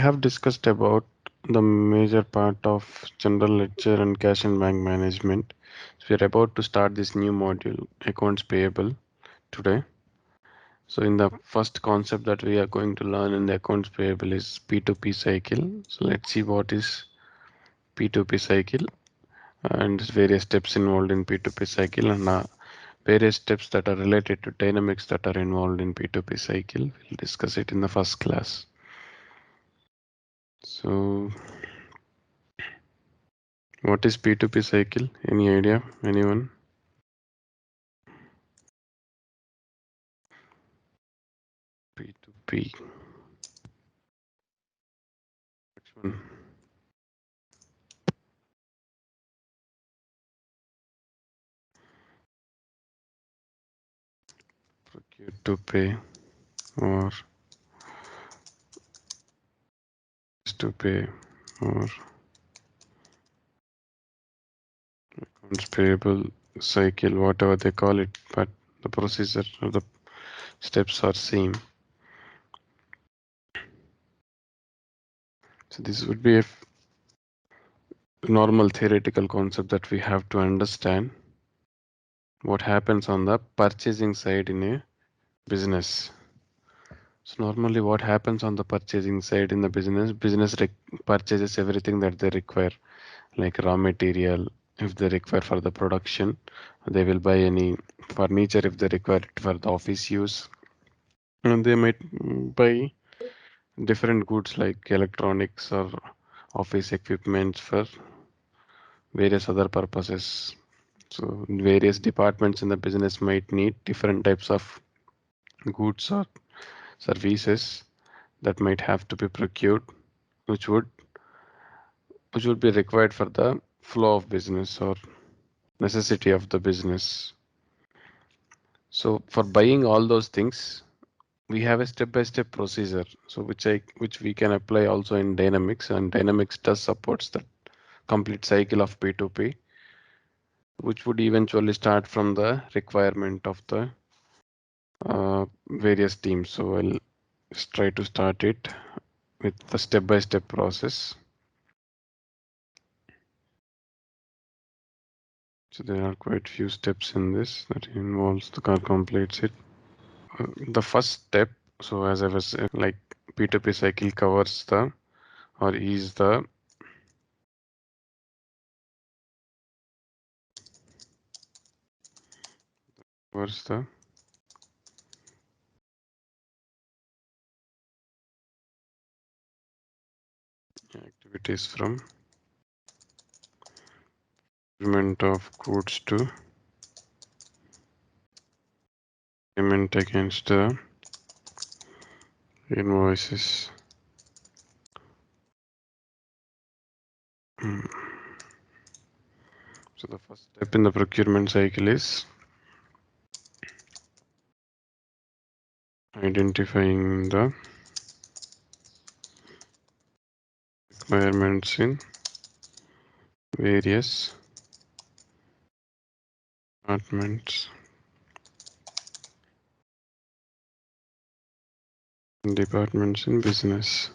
have discussed about the major part of general ledger and cash and bank management. So we are about to start this new module, accounts payable, today. So in the first concept that we are going to learn in the accounts payable is P2P cycle. So let's see what is P2P cycle and various steps involved in P2P cycle, and various steps that are related to dynamics that are involved in P2P cycle. We'll discuss it in the first class. So what is P2P cycle? Any idea? Anyone? P2P. Which one? Procure to pay or is to pay or accounts payable cycle, whatever they call it, but the procedure or the steps are same. So this would be a normal theoretical concept that we have to understand what happens on the purchasing side in a business. So normally what happens on the purchasing side in the business purchases everything that they require, like raw material. If they require for the production, they will buy any furniture if they require it for the office use, and they might buy different goods like electronics or office equipment for various other purposes. So various departments in the business might need different types of goods or services that might have to be procured, which would be required for the flow of business or necessity of the business. So for buying all those things, we have a step-by-step procedure. So which we can apply also in Dynamics, and Dynamics does supports the complete cycle of P2P, which would eventually start from the requirement of the various teams. So I'll just try to start it with the step-by-step process. So there are quite few steps in this that involves the car completes it. The first step, so as I was saying, like P2P cycle covers the or is the covers the activities from payment of goods to payment against the invoices. So the first step in the procurement cycle is identifying the requirements in various departments in business.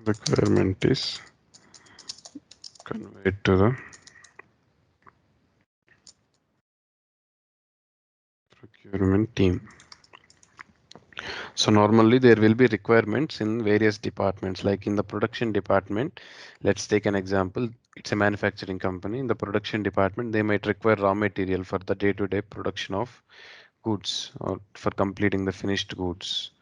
Requirement is conveyed to the procurement team. So normally there will be requirements in various departments, like in the production department. Let's take an example. It's a manufacturing company. In the production department, they might require raw material for the day-to-day production of goods or for completing the finished goods.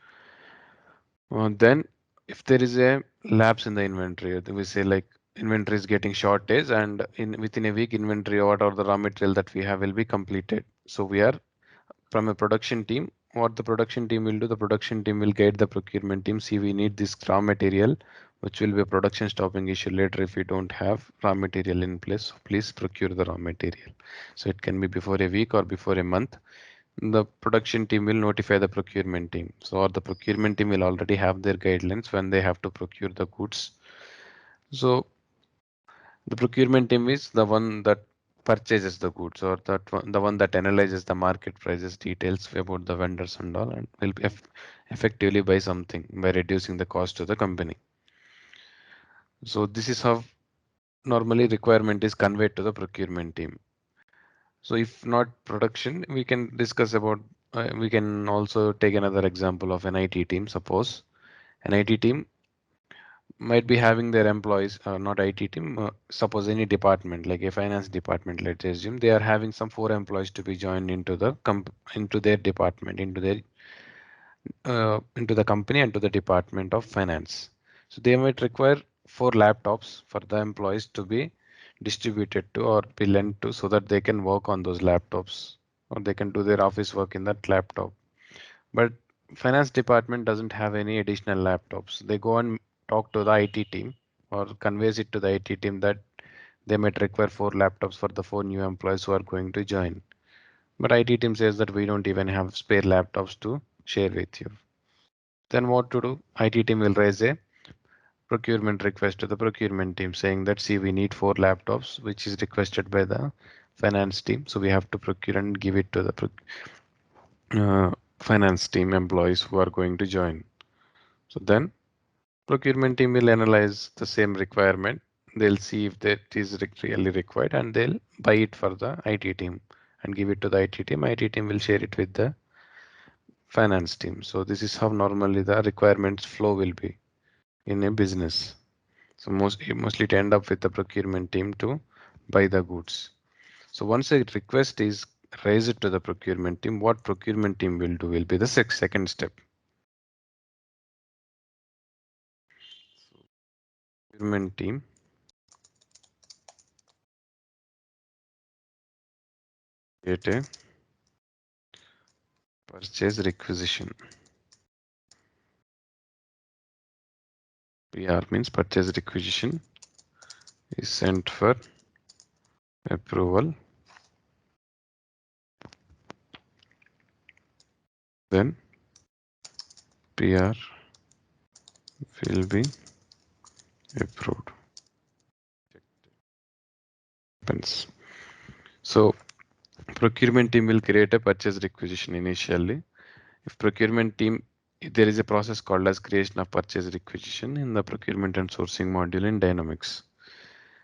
Then if there is a lapse in the inventory, we say like inventory is getting shortage, and within a week inventory or the raw material that we have will be completed. So we are from a production team. What the production team will do, the production team will guide the procurement team. See, we need this raw material, which will be a production stopping issue later if we don't have raw material in place. So please procure the raw material. So it can be before a week or before a month. The production team will notify the procurement team. So or the procurement team will already have their guidelines when they have to procure the goods. So the procurement team is the one that purchases the goods, or the one that analyzes the market prices details about the vendors and all, and will effectively buy something by reducing the cost to the company. So this is how normally requirement is conveyed to the procurement team. So if not production, we can discuss about, we can also take another example of an IT team. Suppose an IT team might be having their employees, not IT team, suppose any department like a finance department, let's assume they are having some 4 employees to be joined into the into their department, into the company and to the department of finance. So they might require 4 laptops for the employees to be distributed to or be lent to, so that they can work on those laptops or they can do their office work in that laptop. But finance department doesn't have any additional laptops. They go and talk to the IT team or conveys it to the IT team that they might require 4 laptops for the 4 new employees who are going to join. But IT team says that we don't even have spare laptops to share with you. Then what to do? IT team will raise a procurement request to the procurement team saying that, see, we need 4 laptops, which is requested by the finance team. So we have to procure and give it to the finance team employees who are going to join. So then procurement team will analyze the same requirement. They'll see if that is really required and they'll buy it for the IT team and give it to the IT team. IT team will share it with the finance team. So this is how normally the requirements flow will be in a business. So mostly it end up with the procurement team to buy the goods. So once a request is raised to the procurement team, what procurement team will do will be the second step. Procurement team create a purchase requisition. PR means purchase requisition is sent for approval. Then PR will be approved. Happens. So procurement team will create a purchase requisition initially. If procurement team, there is a process called as creation of purchase requisition in the procurement and sourcing module in Dynamics.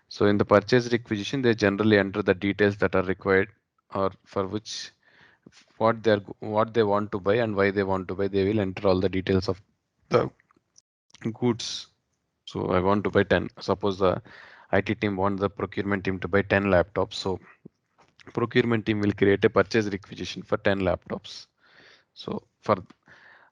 So in the purchase requisition, they generally enter the details that are required or for which what they want to buy and why they want to buy. They will enter all the details of the goods. So I want to buy 10. Suppose the IT team wants the procurement team to buy 10 laptops. So procurement team will create a purchase requisition for 10 laptops. So for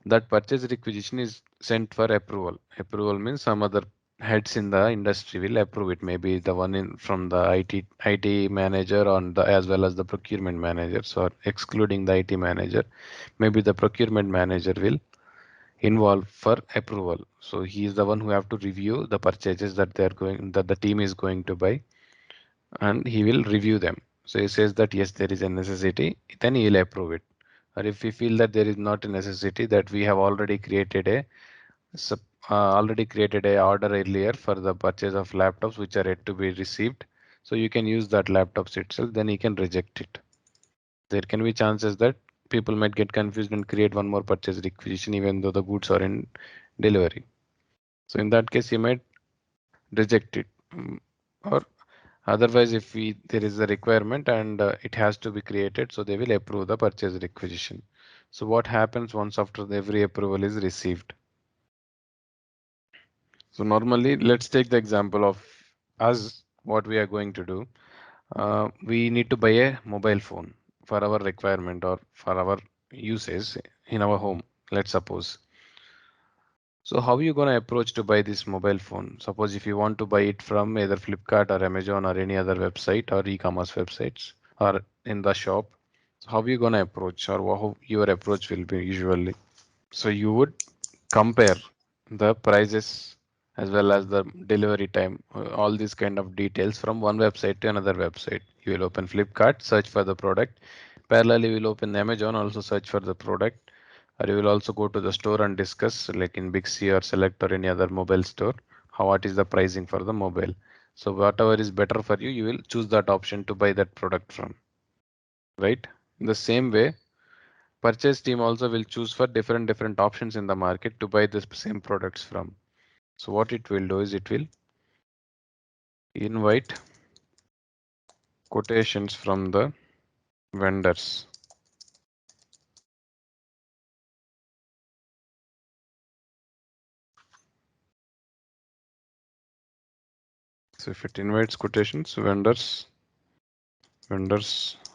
that purchase requisition is sent for approval. Approval means some other heads in the industry will approve it. Maybe the one in from the IT manager on the as well as the procurement manager. So excluding the IT manager, maybe the procurement manager will involve for approval. So he is the one who have to review the purchases that the team is going to buy, and he will review them. So he says that yes, there is a necessity, then he will approve it. Or if we feel that there is not a necessity, that we have already created a order earlier for the purchase of laptops which are yet to be received, so you can use that laptops itself, then you can reject it. There can be chances that people might get confused and create one more purchase requisition even though the goods are in delivery. So in that case, you might reject it. Or otherwise, if there is a requirement and it has to be created, so they will approve the purchase requisition. So what happens once after every approval is received? So normally, let's take the example of us, what we are going to do. We need to buy a mobile phone for our requirement or for our usage in our home, let's suppose. So how are you going to approach to buy this mobile phone? Suppose if you want to buy it from either Flipkart or Amazon or any other website or e-commerce websites or in the shop. So how are you going to approach, or how your approach will be usually? So you would compare the prices as well as the delivery time, all these kind of details from one website to another website. You will open Flipkart, search for the product. Parallelly, you will open Amazon, also search for the product. Or you will also go to the store and discuss, like in Big C or Select or any other mobile store, what is the pricing for the mobile. So whatever is better for you, you will choose that option to buy that product from, right? In the same way, purchase team also will choose for different options in the market to buy the same products from. So what it will do is it will invite quotations from the vendors. So if it invites quotations, vendors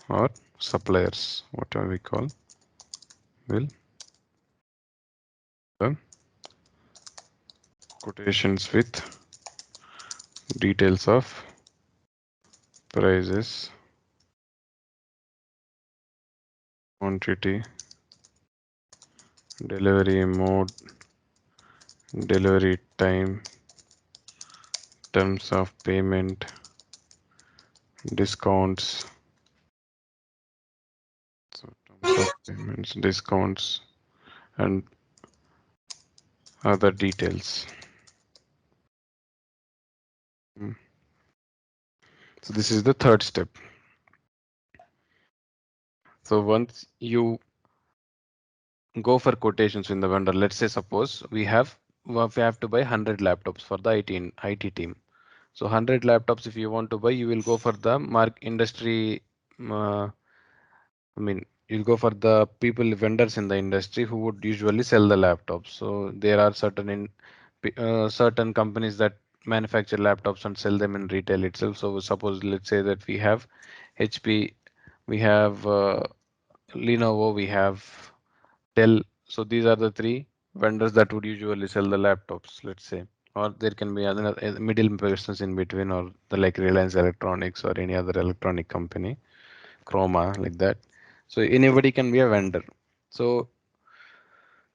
or suppliers, whatever we call, will the quotations with details of prices, quantity, delivery mode, delivery time, terms of payment, discounts, so terms of payments, discounts, and other details. Mm. So this is the third step. So once you go for quotations in the vendor, let's say suppose we have to buy 100 laptops for the IT team. So 100 laptops if you want to buy, you will go for the mark industry. Uh, I mean, you'll go for the people vendors in the industry who would usually sell the laptops. So there are certain companies that manufacture laptops and sell them in retail itself. So suppose let's say that we have HP, we have Lenovo, we have Dell. So these are the three vendors that would usually sell the laptops, let's say. Or there can be other middle persons in between, or the like Reliance Electronics or any other electronic company, Chroma, like that. So anybody can be a vendor. So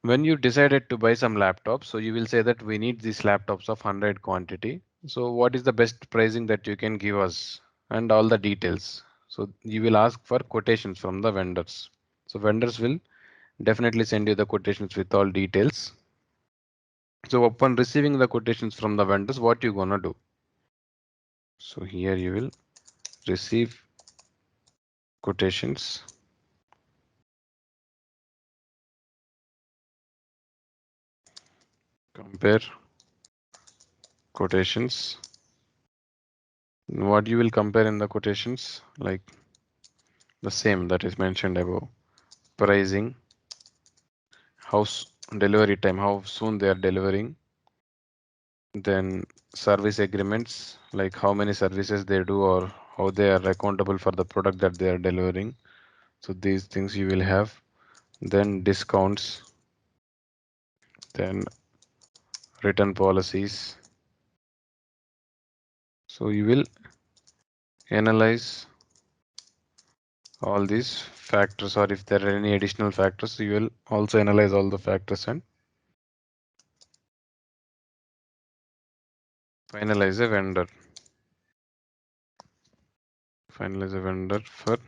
when you decided to buy some laptops, so you will say that we need these laptops of 100 quantity. So what is the best pricing that you can give us and all the details. So you will ask for quotations from the vendors. So vendors will definitely send you the quotations with all details. So upon receiving the quotations from the vendors, what you gonna do? So here you will receive quotations, compare quotations. What you will compare in the quotations, like the same that is mentioned above: pricing, delivery time, how soon they are delivering, then service agreements, like how many services they do or how they are accountable for the product that they are delivering. So these things you will have. Then discounts, then return policies. So you will analyze all these factors, or if there are any additional factors, you will also analyze all the factors and finalize a vendor. Finalize a vendor for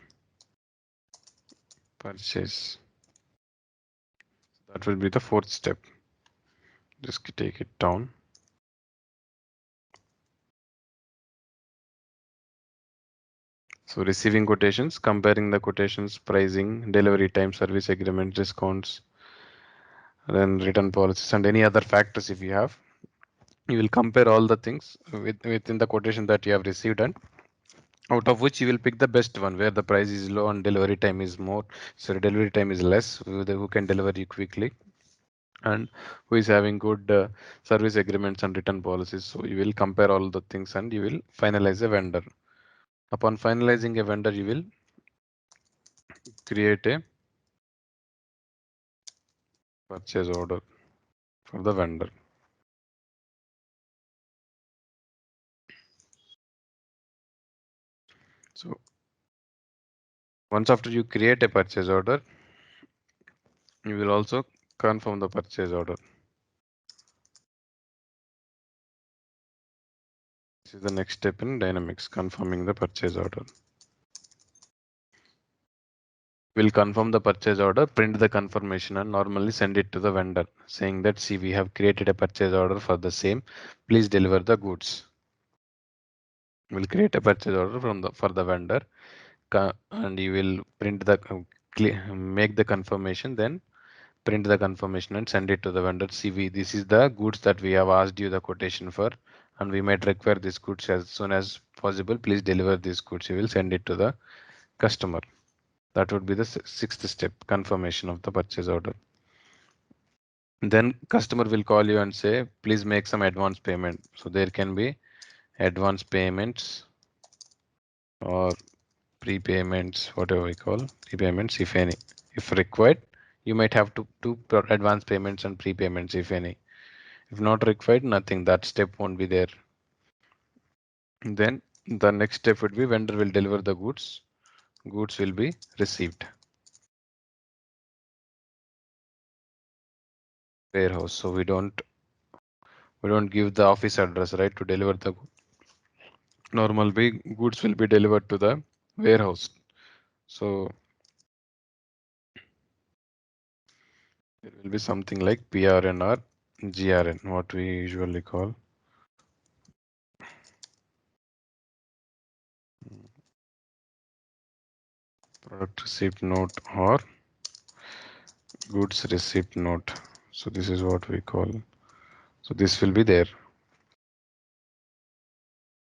purchase. That will be the fourth step. Just take it down. So receiving quotations, comparing the quotations, pricing, delivery time, service agreement, discounts, then return policies, and any other factors if you have. You will compare all the things within the quotation that you have received, and out of which you will pick the best one where the price is low and delivery time is more. So delivery time is less, who can deliver you quickly, and who is having good service agreements and return policies. So you will compare all the things and you will finalize a vendor. Upon finalizing a vendor, you will create a purchase order for the vendor. So once after you create a purchase order, you will also confirm the purchase order. This is the next step in Dynamics, confirming the purchase order. We'll confirm the purchase order, print the confirmation, and normally send it to the vendor saying that, see, we have created a purchase order for the same. Please deliver the goods. We'll create a purchase order from the for the vendor, and you will print the make the confirmation, then print the confirmation and send it to the vendor. See, this is the goods that we have asked you the quotation for, and we might require these goods as soon as possible. Please deliver these goods. You will send it to the customer. That would be the sixth step, confirmation of the purchase order. Then customer will call you and say, please make some advance payment. So there can be advance payments or prepayments, whatever we call prepayments, if any. If required, you might have to do advance payments and prepayments, if any. If not required, nothing. That step won't be there. Then the next step would be vendor will deliver the goods. Goods will be received. Warehouse. So we don't give the office address, right, to deliver the normally goods will be delivered to the warehouse. So there will be something like PRN or GRN, what we usually call. Product receipt note or goods receipt note. So this is what we call. So this will be there.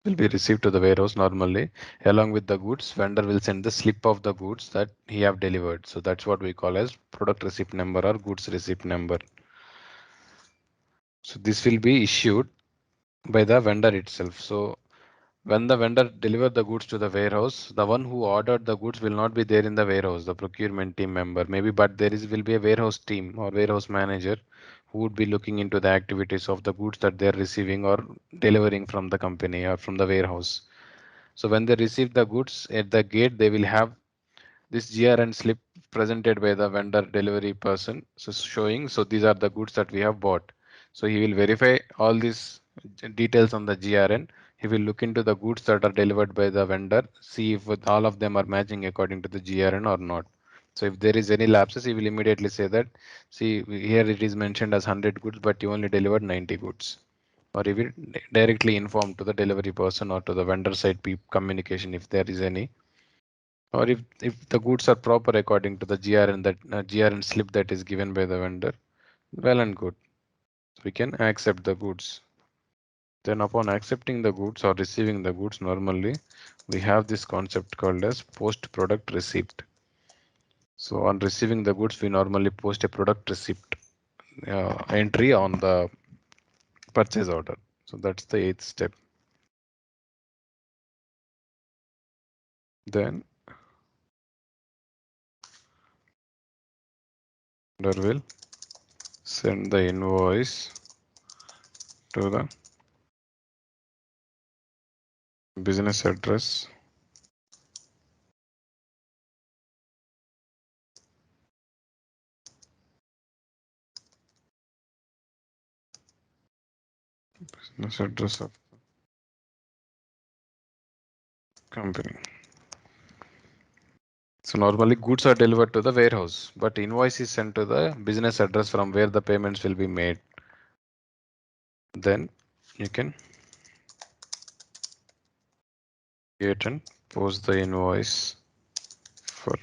Will be received to the warehouse normally. Along with the goods, vendor will send the slip of the goods that he have delivered. So that's what we call as product receipt number or goods receipt number. So this will be issued by the vendor itself. So when the vendor deliver the goods to the warehouse, the one who ordered the goods will not be there in the warehouse, the procurement team member maybe, but there will be a warehouse team or warehouse manager who would be looking into the activities of the goods that they're receiving or delivering from the company or from the warehouse. So when they receive the goods at the gate, they will have this GRN slip presented by the vendor delivery person. So showing, so these are the goods that we have bought. So he will verify all these details on the GRN. He will look into the goods that are delivered by the vendor, see if all of them are matching according to the GRN or not. So if there is any lapses, he will immediately say that, see, here it is mentioned as 100 goods, but you only delivered 90 goods. Or he will directly inform to the delivery person or to the vendor side communication if there is any, or if the goods are proper according to the GRN, that GRN slip that is given by the vendor, well and good. So we can accept the goods. Then upon accepting the goods or receiving the goods, normally we have this concept called as post product receipt. So on receiving the goods, we normally post a product receipt entry on the purchase order. So that's the eighth step. Then vendor will send the invoice to the business address business address of company. So normally goods are delivered to the warehouse, but invoice is sent to the business address from where the payments will be made. Then you can create and post the invoice for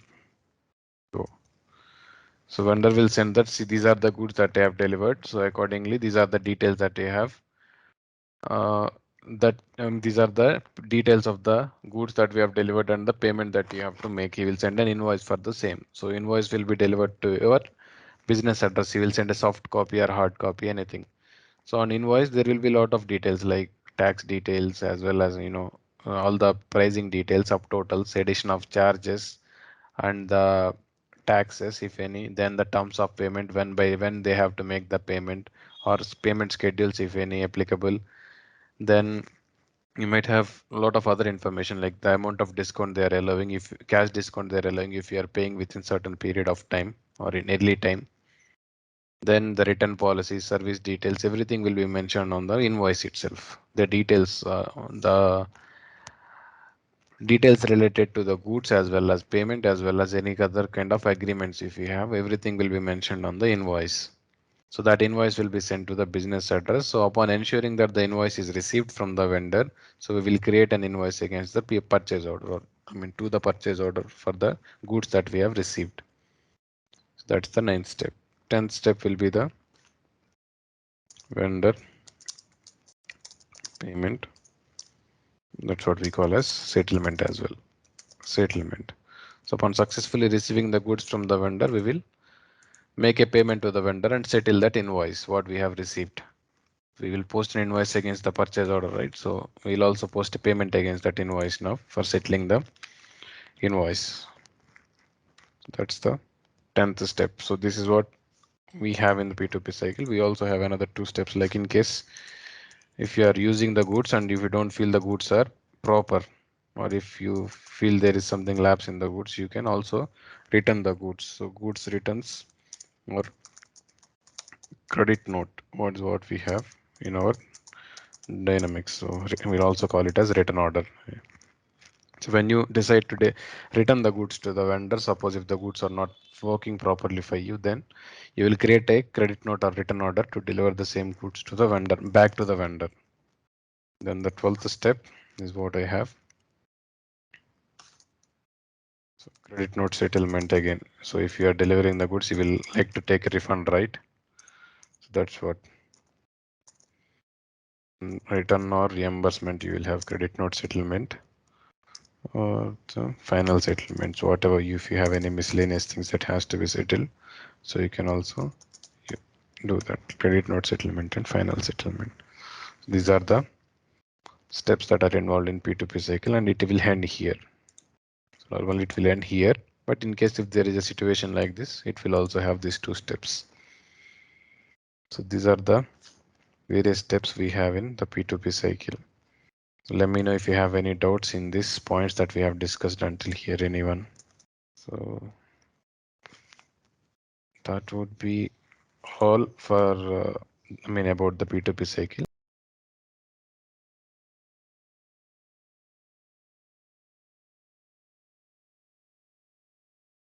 go. So vendor will send that, see, these are the goods that I have delivered. So accordingly, these are the details that I have. Uh, that these are the details of the goods that we have delivered and the payment that you have to make. He will send an invoice for the same. So invoice will be delivered to your business address. He will send a soft copy or hard copy, anything. So on invoice, there will be a lot of details like tax details as well as, all the pricing details, subtotals, addition of charges and the taxes, if any, then the terms of payment, when they have to make the payment, or payment schedules, if any applicable. Then you might have a lot of other information like the amount of discount they are allowing, if cash discount they're allowing, if you are paying within certain period of time or in early time. Then the return policy, service details, everything will be mentioned on the invoice itself. The details related to the goods as well as payment as well as any other kind of agreements if you have, everything will be mentioned on the invoice. So that invoice will be sent to the business address. So upon ensuring that the invoice is received from the vendor, so we will create an invoice against the purchase order, or I mean to the purchase order for the goods that we have received. So that's the ninth step. 10th step will be the vendor payment. That's what we call as settlement as well. Settlement. So upon successfully receiving the goods from the vendor, we will make a payment to the vendor and settle that invoice what we have received. We will post an invoice against the purchase order, right? So we'll also post a payment against that invoice now for settling the invoice. That's the 10th step. So this is what we have in the P2P cycle. We also have another two steps, like in case if you are using the goods and if you don't feel the goods are proper, or if you feel there is something lapse in the goods, you can also return the goods. So goods returns or credit note, what we have in our dynamics. So we'll also call it as return order. So when you decide to return the goods to the vendor, suppose if the goods are not working properly for you, then you will create a credit note or return order to deliver the same goods to the vendor, back to the vendor. Then the 12th step is what I have. So credit note settlement again. So if you are delivering the goods, you will like to take a refund, right? So that's what return or reimbursement. You will have credit note settlement or the final settlements, whatever. If you have any miscellaneous things that has to be settled, so you can also do that credit note settlement and final settlement. These are the steps that are involved in P2P cycle, and it will end here. So normally it will end here, but in case if there is a situation like this, it will also have these two steps. So these are the various steps we have in the P2P cycle. Let me know if you have any doubts in these points that we have discussed until here, anyone. So that would be all for, I mean, about the P2P cycle.